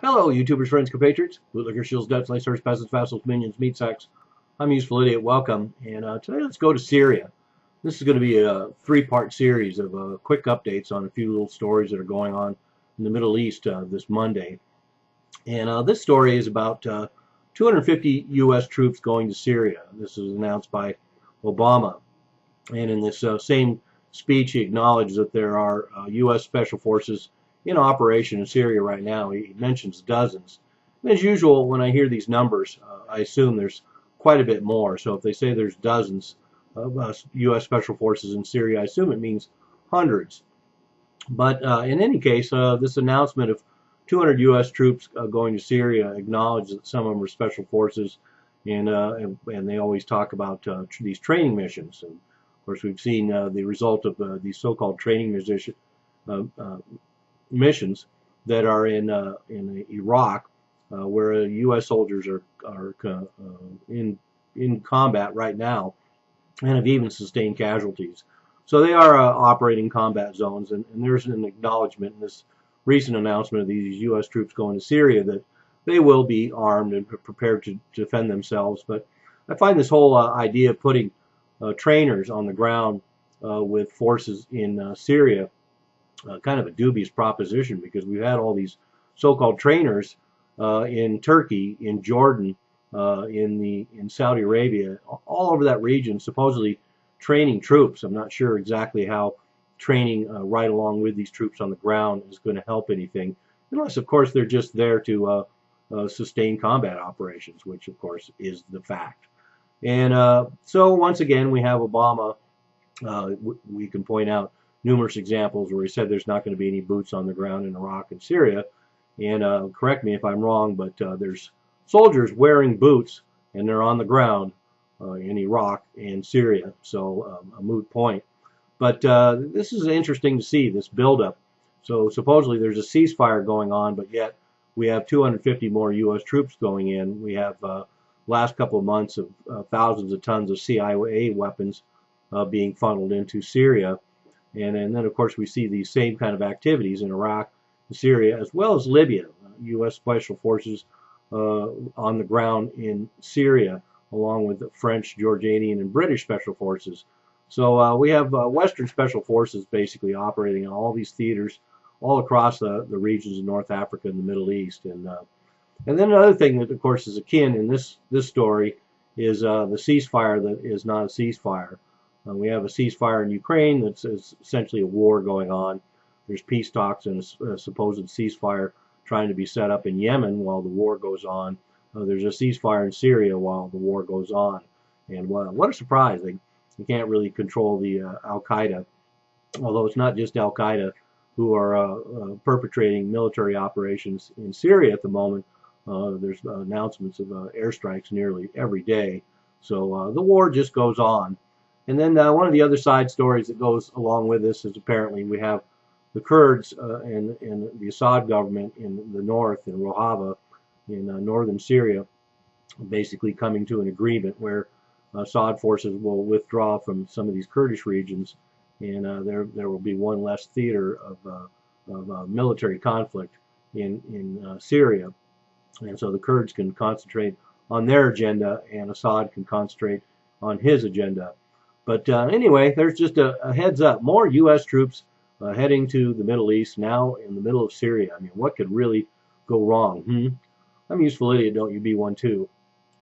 Hello, YouTubers, friends, compatriots, bootlickers, shields, debts, lacers, peasants, vassals, minions, meat sacks. I'm Useful Idiot. Welcome. And today let's go to Syria. This is going to be a three-part series of quick updates on a few little stories that are going on in the Middle East this Monday. And this story is about 250 U.S. troops going to Syria. This was announced by Obama. And in this same speech, he acknowledged that there are U.S. Special Forces in operation in Syria right now. He mentions dozens. And as usual, when I hear these numbers, I assume there's quite a bit more. So if they say there's dozens of U.S. Special Forces in Syria, I assume it means hundreds. But in any case, this announcement of 200 U.S. troops going to Syria acknowledged that some of them are Special Forces, and they always talk about these training missions. And of course, we've seen the result of these so-called training missions that are in Iraq, where U.S. soldiers are in combat right now, and have even sustained casualties. So they are operating combat zones, and there's an acknowledgement in this recent announcement of these U.S. troops going to Syria that they will be armed and prepared to defend themselves. But I find this whole idea of putting trainers on the ground with forces in Syria kind of a dubious proposition, because we've had all these so-called trainers in Turkey, in Jordan, in Saudi Arabia, all over that region, supposedly training troops. I'm not sure exactly how training right along with these troops on the ground is going to help anything, unless, of course, they're just there to sustain combat operations, which, of course, is the fact. And so, once again, we have Obama. We can point out numerous examples where he said there's not going to be any boots on the ground in Iraq and Syria. And correct me if I'm wrong, but there's soldiers wearing boots, and they're on the ground in Iraq and Syria. So a moot point. But this is interesting to see, this buildup. So supposedly there's a ceasefire going on, but yet we have 250 more U.S. troops going in. We have last couple of months of thousands of tons of CIA weapons being funneled into Syria. And then, of course, we see these same kind of activities in Iraq, Syria, as well as Libya. U.S. Special Forces on the ground in Syria, along with the French, Jordanian, and British Special Forces. So we have Western Special Forces basically operating in all these theaters all across the regions of North Africa and the Middle East. And then another thing that, of course, is akin in this story is the ceasefire that is not a ceasefire. We have a ceasefire in Ukraine that's essentially a war going on. There's peace talks and a supposed ceasefire trying to be set up in Yemen while the war goes on. There's a ceasefire in Syria while the war goes on. And what a surprise. They can't really control the Al-Qaeda, although it's not just Al-Qaeda who are perpetrating military operations in Syria at the moment. There's announcements of airstrikes nearly every day. So the war just goes on. And then one of the other side stories that goes along with this is apparently we have the Kurds and the Assad government in the north, in Rojava, in northern Syria, basically coming to an agreement where Assad forces will withdraw from some of these Kurdish regions, and there will be one less theater of military conflict in Syria. And so the Kurds can concentrate on their agenda, and Assad can concentrate on his agenda. But anyway, there's just a heads up. More U.S. troops heading to the Middle East, now in the middle of Syria. I mean, what could really go wrong? I'm a Useful Idiot, don't you be one too.